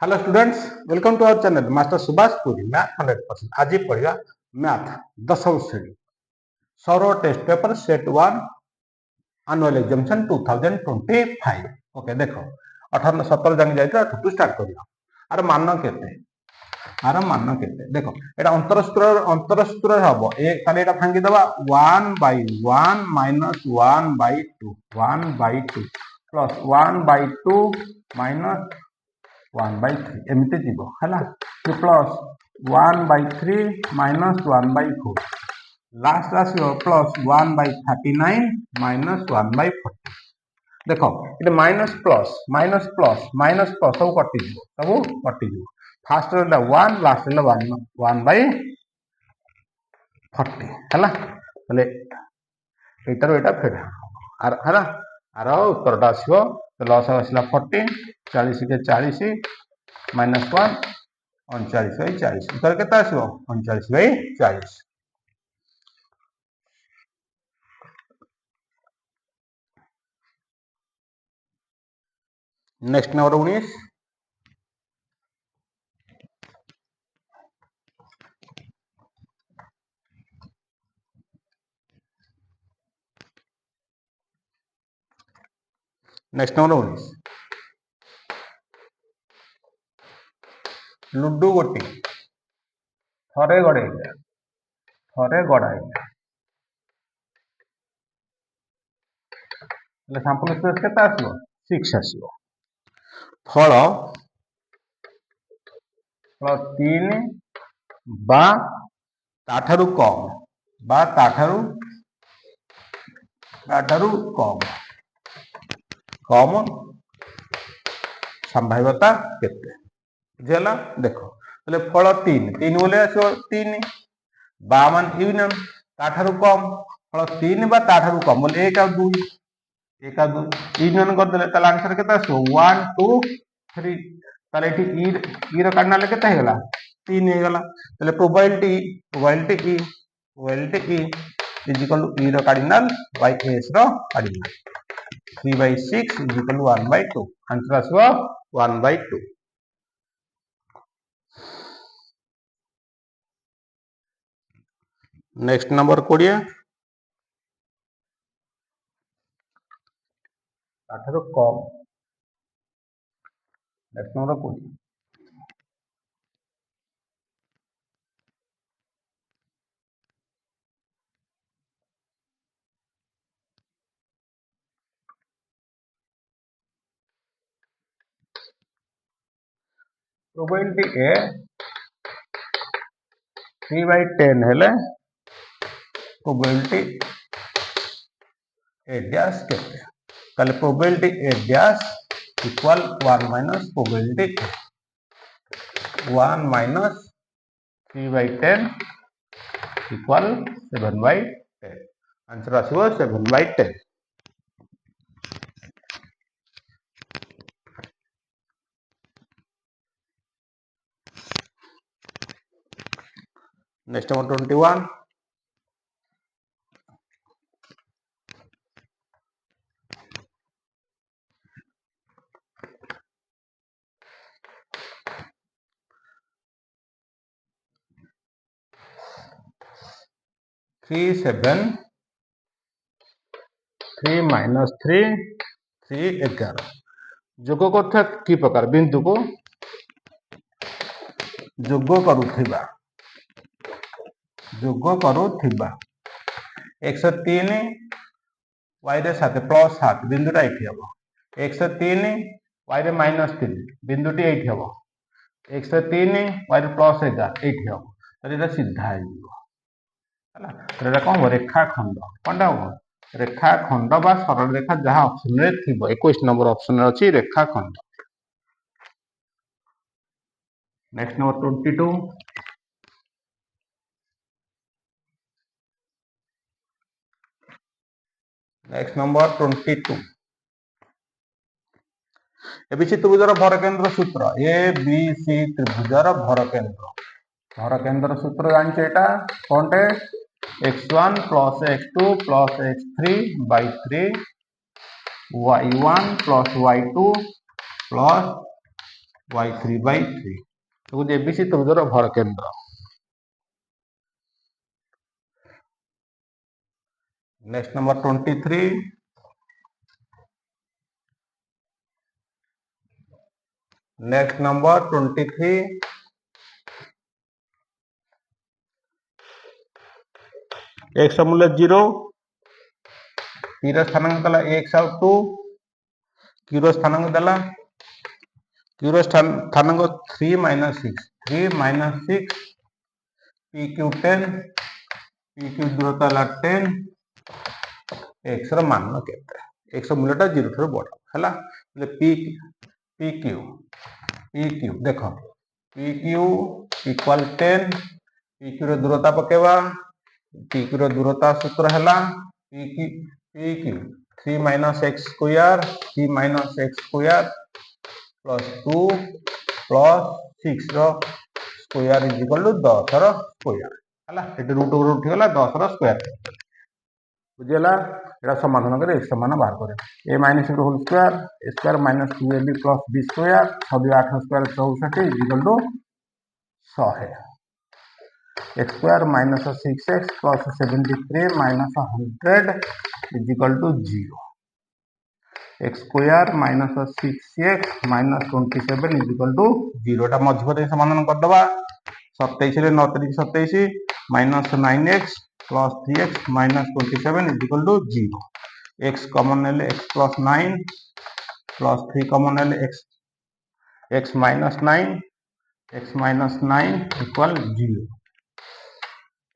Hello students, welcome to our channel master Subhash Puri math 100%। आज पढ़िया math 10वीं श्रेणी सौर test paper set 1 annual examination 2025। Okay देखो 18 17 जाके जाइता टू स्टार्ट करिया। आर मान केते देखो एटा अंतरसूत्र हबो ए ताले एटा भांगी दबा 1/1 माइनस 1/2 1/2 प्लस 1/2 माइनस 1/3 एमती जीव है प्लस 1/3 माइनस 1/4 लास्ट आसो प्लस 1/39 माइनस 1/40। देख ये minus plus minus plus minus plus सब कटिज फास्ट 1 लास्ट 1/40 है एटार एटा फेर है आर उत्तरटा आसो लस आसला 40 40 के 40 माइनस 1 39/40 उत्तर केते आसो 39/40। Next number 19 next number 19 ludo गोटी थरे गड़ाइला सैंपल स्पेस केते आसो 6 आसो फल प्लस 3 बा ताठारु कम बा ताठारु कम कम संभाव्यता केते बुझला देखो बोले फल 3 बोले आसो 3 बा मान यूनियन ताठारु कम फल 3 बा ताठारु कम बोले 1 और 2 यूनियन कर देले ताला आंसर केते आसो 1 2 3 ताले एठी ई रो काढनाले केते हेगला 3 हेगला ताले probability E is equal to E रो कार्डिनल बाय एस रो cardinal 3/6 is equal to 1/2 answer आसो 1/2। नेक्स्ट नंबर 20 ताठारु कम नेक्स्ट नंबर 20 प्रोबेबिलिटी ए 3/10 हेले प्रोबेबिलिटी ए डैश केते ताले probability A dash equal 1 minus probability 1 minus 3/10 equal 7/10 answer आसो 7/10। Next number 21 3 7 3 minus 3 3 11 जोग करथा की प्रकार बिंदु को जोग करुथिबा 103 y रे 7 प्लस 7 बिंदुटा एठी हबो 103 y रे माइनस 3 बिंदुटी एठी हबो 103 y रे प्लस 11 एठी हबो तो एटा सीधा आ जीवो हला तो एटा कोन रेखाखंड कोनटा हो रेखाखंड बा सरल रेखा जहां ऑप्शन रे थिबो 21 नंबर ऑप्शन रे अछि रेखाखंड। Next number 22 next number 22 ABC त्रिभुजर भरकेंद्र सूत्र ए बी सी त्रिभुजर भरकेंद्र सूत्र जानछे एटा कोनटे x1 plus x2 plus x3 by 3 y1 plus y2 plus y3/3 देखो एबीसी त्रिभुजर भर केंद्र। Next number 23। Next number 23 x मूल्य 0 p ର ସ୍ଥାନାଙ୍କ ଦେଲା x ଆଉ 2 q ର ସ୍ଥାନାଙ୍କ ଦେଲା q ର ସ୍ଥାନାଙ୍କ 3 - 6 3 - 6 pq 10 pq ଦୂରତା ହେଲା 10 x ର ମାନ କେତେ x ର ମୂଲ୍ୟଟା 0 ଠାରୁ ବଡ଼ ହେଲା pq ଦେଖ pq equal 10 pq ର ଦୂରତା ପକେଇବା pq ର ଦୂରତା ସୂତ୍ର ହେଲା pq 3 - x square 3 - x square plus 2 plus 6 ର square is equal to 10 ର square ହେଲା ଏଠି ରୁଟ୍ ଓଭର ଉଠିଗଲା 10 ର square ବୁଝିଲା ଏଟା ସମାଧାନ କରି x ସମାନ ବାହାର କରେ a - b whole square a square - 2ab plus b square 6 8 square 64 is equal to 100 x square minus 6x plus 73 minus 100 is equal to 0. x square minus 6x minus 27 is equal to 0. टा मध्यपदे समाधान कर दबा 27 रे 9 3 27 minus 9x plus 3x minus 27 is equal to 0. x common ले x plus 9 plus 3 common ले x minus 9 equal 0.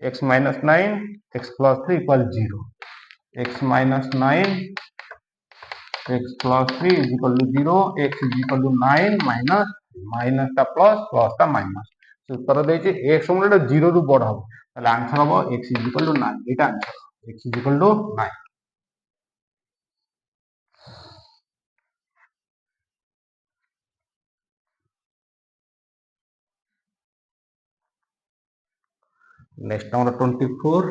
x minus 9 x plus 3 equal 0 x minus 9 x plus 3 is equal to 0 x is equal to 9 minus टा plus टा minus उत्तर देछि x मूल्य 0 रु बड़ हम ताले आंसर हो x is equal to 9 Etah answer x is equal to 9 next number 24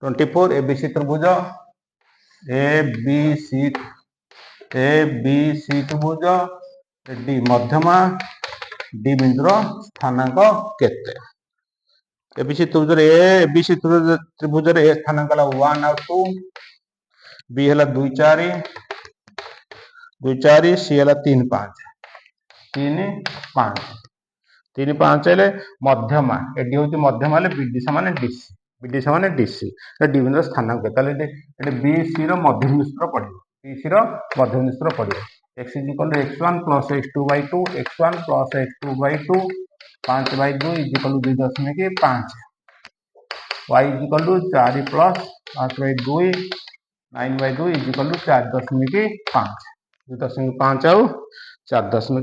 24 ABC त्रिभुज ABC त्रिभुज D मध्यमा D बिंदुर स्थानांक केते ABC त्रिभुज ABC त्रिभुज ए स्थानांक हला 1 और 2 B हला 2 4 C हला 3 5 3 5 हेले मध्यमा एडी होची मध्यमा ले BD समान DC डी बिंदुर स्थानांक ताले एडी BC रो मध्यबिंदु सूत्र पड़िबो BC रो मध्यबिंदु सूत्र पड़िबो x is equal to x1 plus x2/2 x1 plus x2/2 5/2 is equal to 2.5 y is equal to 4 plus 8/2 9/2 is equal to 4.5 2.5 ଆଉ 4.5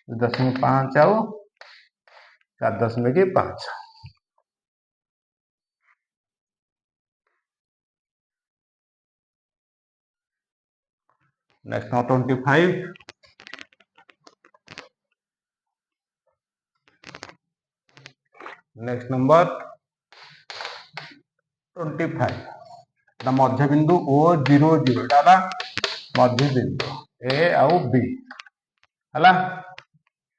2.5 ଆଉ 4.5 नेक्स्ट नंबर 25 नेक्स्ट नंबर 25 दा मध्य बिंदु O0 0 डाला मध्य बिंदु A आउ B हला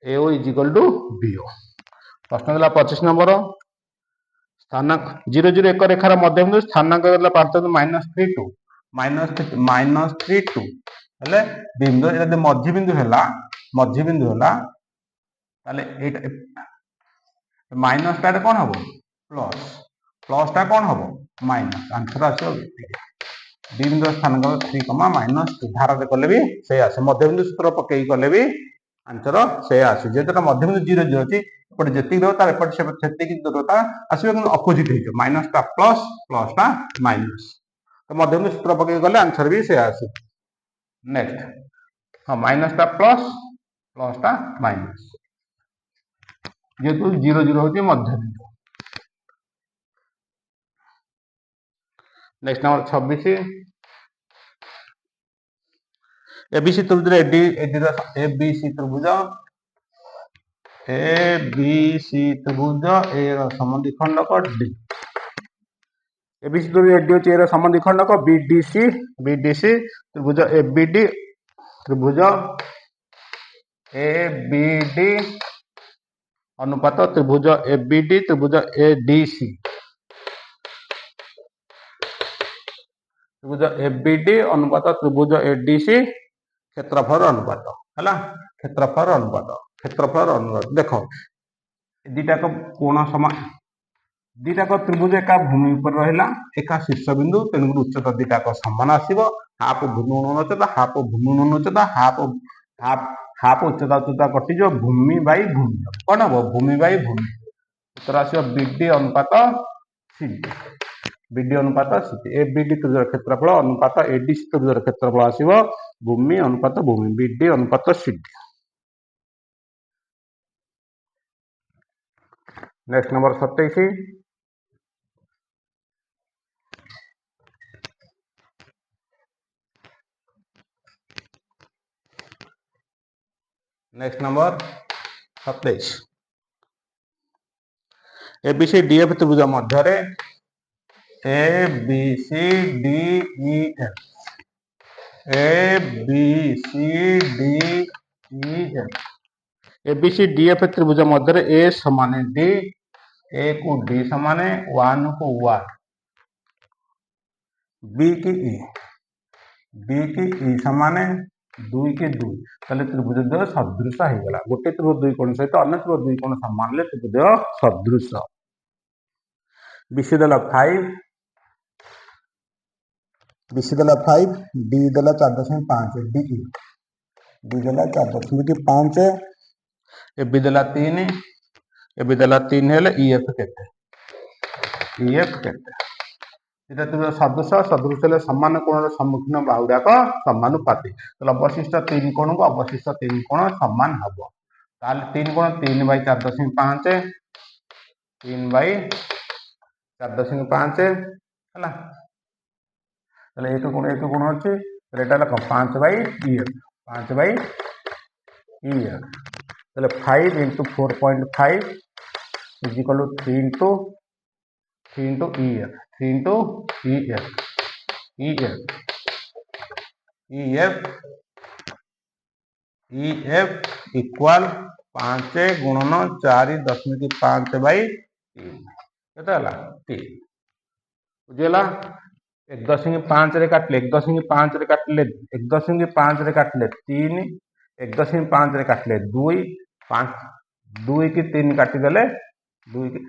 AO is equal to BO प्रश्न देला 25 नंबर स्थानांक 0 0 एक रेखार मध्य बिंदु स्थानांक देला पार्थक्य -3 2 हेले बिंदु यदि मध्य बिंदु हैला ताले एटा माइनस टा कोन हबो प्लस टा कोन हबो माइनस आंसर आछो डी बिंदु स्थानांक 3 -2 धारा दे कले भी से आसे मध्य बिंदु सूत्र पकेई कले भी आंसर से आसे जेतटा मध्य बिंदु 0 0 अछि एपटे जेति दो तार एपटे से सेति की दूरता आसीबे कि अपोजिट हेजो माइनस टा प्लस टा माइनस तो मध्य बिंदु सूत्र पकेई गले आंसर भी से आसे नेक्स्ट हां माइनस टा प्लस टा माइनस जेतु 0 0 होती मध्य बिंदु नेक्स्ट नंबर 26 ABC त्रिभुज ABC त्रिभुज ए बी सी त्रिभुज ए समद्वि खंडक डी एबीसी त्रिभुज डी होची ए समद्वि खंडक बीडीसी त्रिभुज एबीडी त्रिभुज एबीडी अनुपात त्रिभुज एबीडी त्रिभुज एडीसी त्रिभुज एबीडी अनुपात त्रिभुज एडीसी क्षेत्रफल अनुपात है क्षेत्रफल अनुपात देख दीटाक कोण समान दीटाक त्रिभुज एका भूमि पर रहा एका शीर्ष बिंदु तेणुक उच्चता दीटाक समान आसो हाफ भूमि गुणन उच्चता हाफ भूमि गुणन उच्चता हाफ उच्चता कटिज भूमि बाई भूमि कौन हम भूमि बाई भूमि उत्तर आसो बीडी अनुपात सीडी बीडी अनुपात सीडी ए बीडी त्रिभुज क्षेत्रफल अनुपात एडीसी त्रिभुज क्षेत्रफल आसो भूमि अनुपात भूमि बीडी अनुपात CD. Next number 27 next number 27 ABC DF त्रिभुज मध्य ABCDEF ABCDEF त्रिभुज मध्य ए समान डी ए को डी समान 1 को 1 बी की ई समान 2 की 2 ताले त्रिभुज द्वय सदृश हो गला गोटे त्रिभुज दुई कोण सहित अन्य त्रिभुज दुई कोण समान ले त्रिभुज सदृश बीसी देला 5 बीसी देला 5 डी देला 4.5 डी देला 4.5 ए बी देला 3 ए बी देला 3 हेले ईएफ केते इटा त्रिभुज सदृश सदृश हेले समान कोण सम्मुखीन बाहुडाक समानुपाती तो अवशिष्ट 3 कोण को अवशिष्ट 3 कोण समान हबो ताले 3 कोण 3 बाई 4.5 3 बाई 4.5 हला ताले एक कोण अछि एटा luck 5 by EF 5 by EF ताले 5 into 4.5 is equal to 3 into EF 3 into EF equal 5 गुणन 4.5 बाई 3 केते हला 3 बुझिला 1.5 रे काटले 1.5 रे काटले 1.5 रे काटले 3 1.5 रे काटले 2 5 2 की 3 काटी देले 2 की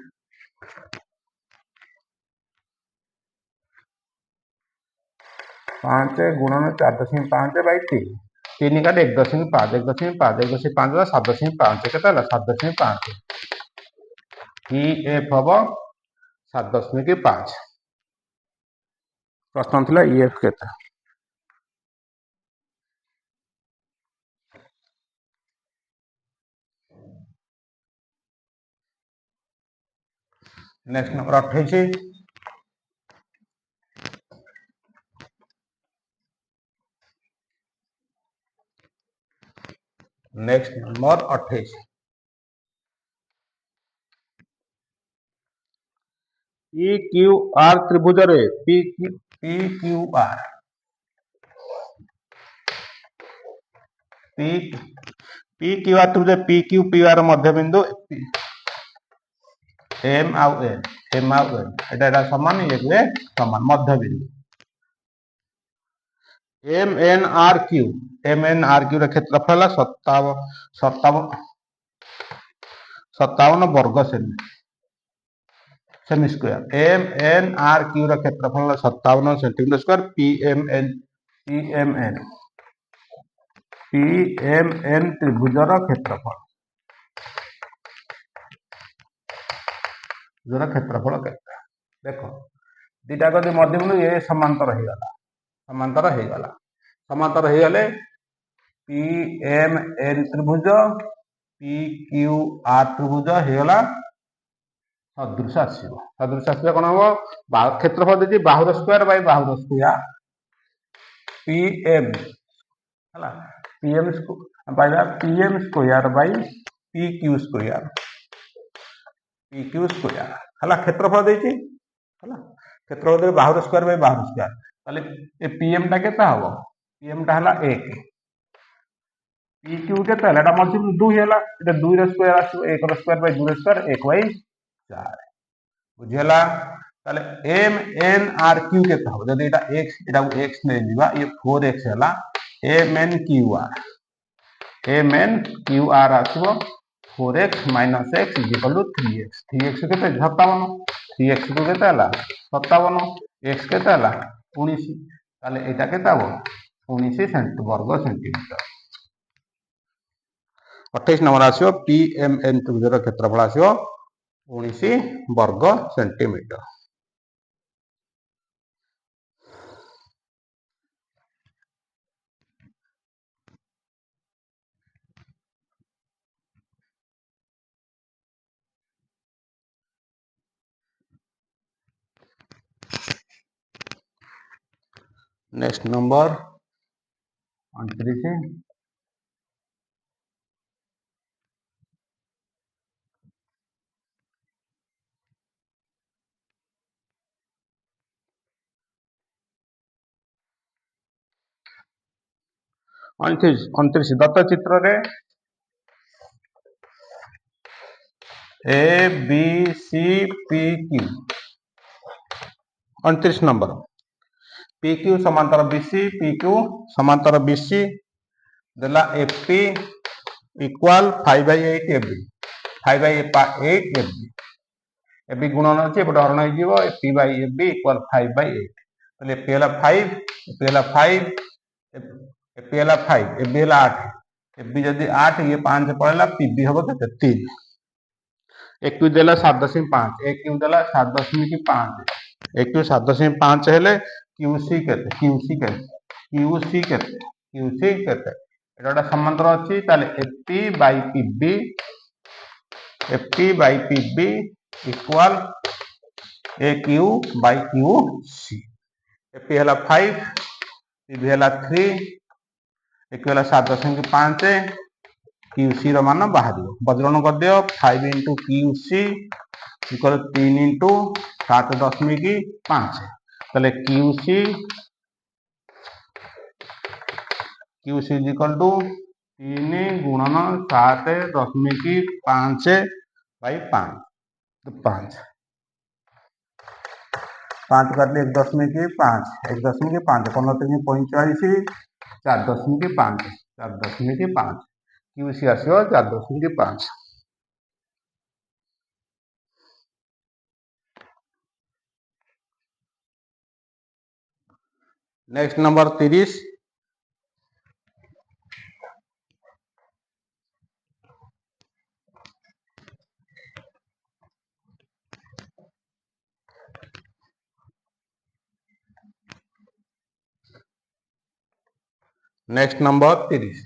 5 गुणन 4.5 बाई 3 3 काटे 1.5 1.5 7.5 केते 7.5 EF हबो 7.5 प्रश्न थिला EF केते next number 28 next number 28 PQR त्रिभुज रे PQR त्रिभुज PQPR मध्य बिंदु M आउ N एटा समान ये समान मध्य बिंदु MNRQ रे क्षेत्रफल 57 वर्ग सेमी स्क्वायर MNRQ रे क्षेत्रफल 57 सेंटीमीटर स्क्वायर PMN त्रिभुजर क्षेत्रफल केते देखो दीटा गति मध्य बिंदु ए समांतर हो गले PMN त्रिभुज PQR त्रिभुज हो गला सदृश आसीबो कोन हो क्षेत्रफल देती बाहुर स्क्वायर बाय बाहुर स्क्वायर PM हला PM square by P Q square हला क्षेत्रफल देछि हला क्षेत्रफल दे बाहुर स्क्वायर बाय बाहुर स्क्वायर ताले ए पीएम टा केता हबो पीएम टा हला 1 पी क्यू केता हला एटा मल्टीपल 2 हला एटा 2 रो स्क्वायर आसो 1 रो स्क्वायर बाय 2 रो स्क्वायर 1 बाय 4 बुझियला ताले एम एन आर क्यू केता हबो जदि एटा x नै दिबा ये 4x हला एम एन क्यू आर आसो 4x minus x is equal to 3x 3x केते 57 3x को केते हला 57 x केते हला 19 ताले एटा केते हबो 19 वर्ग सेंटीमीटर 28 नंबर आसो पीएमएन त्रिभुजर क्षेत्रफल आसो 19 वर्ग सेंटीमीटर। नेक्स्ट नंबर 29 दत्त चित्र रे A B C P Q 29 number P Q समांतर बीसी पी क्यू समांतर बीसी देला FP equal 5/8 FB 5/8 FB FB गुणन अछि एपटे हरण होई जीवो एफपी बाय एफबी इक्वल 5/8 तले एफपी हला 5 एफपी हला 5 एफपी हला 5 एफबी हला 8 एफबी जदी 8 ये 5 पड़ला पीबी हबो केते 3 एक क्यू देला 7.5 एक क्यू देला 7.5 एक क्यू 7.5 हेले क्यूसी केते एटा समांतर अछि ताले FP by PB equal A Q by Q C FP हला 5 पीबी हला 3 एक हला 7.5 क्यूसी रो मान बाहर बदलण कर दियो 5 into क्यूसी इक्वल 3 into 7.5 ताले क्यूसी is equal to 3 गुणन 7.5 by 5 तो 5 काटले 1.5 1.5 15 45 4.5 क्यूसी आसियो 4.5 नेक्स्ट नंबर 30 नेक्स्ट नंबर 30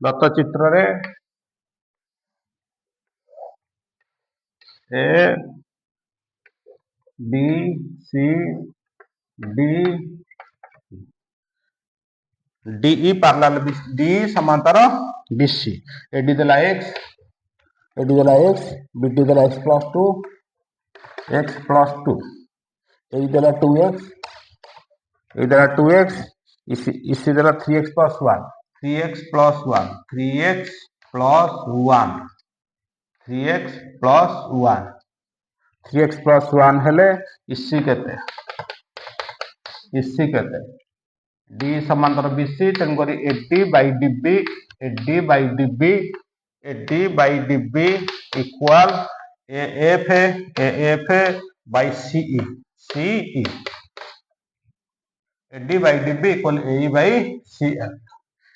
दत्त चित्र रे A B C D DE parallel D समांतर बीसी एडी देला x बीडी देला x plus 2 एडी देला 2x इसी देला 3x plus 1 3x plus 1 हेले इसी केते डी समांतर बीसी तेन करी AD by DB equal AF by CE AD by DB equal A by CF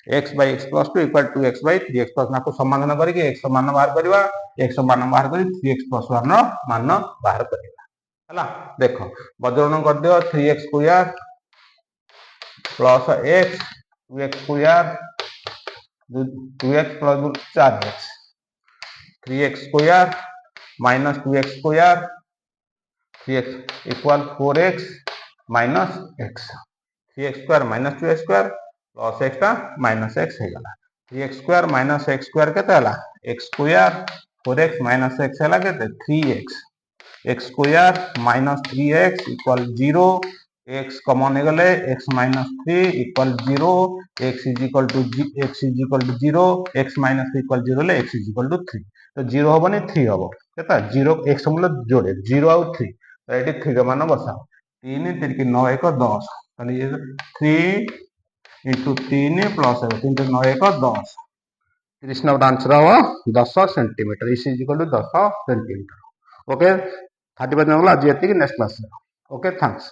x by x plus 2 equal to x by 3x plus ना को समाधान करके x मान बाहर करबा x मान बाहर करी 3x plus 1 नो मान बाहर करबा हला देखो बदलण कर दियो 3x square plus x 2x square 2x plus 4x 3x square minus 2x square 3x equal 4x minus x 3x square minus 2x square plus x का माइनस x है गला 3x square minus x square केते हला x square 4x minus x हला केते 3x x square minus 3x equal 0 x common हे गले x minus 3 equal 0 x is equal to 0 x minus 3 equal 0 ले x इज इक्वल टू 3 तो 0 हबनी 3 हबो केता 0 x मूल जोड़े 0 आउ 3 तो एटी 3 मान बसाओ 3 3 की 9 1 10 ताले ये 3 इंटू 3 प्लस 3 9 1 10 30 नंबर आंसर हो 10 centimetre is equal to 10 centimetre okay 35 number आज नेक्स्ट क्लास ओके थैंक्स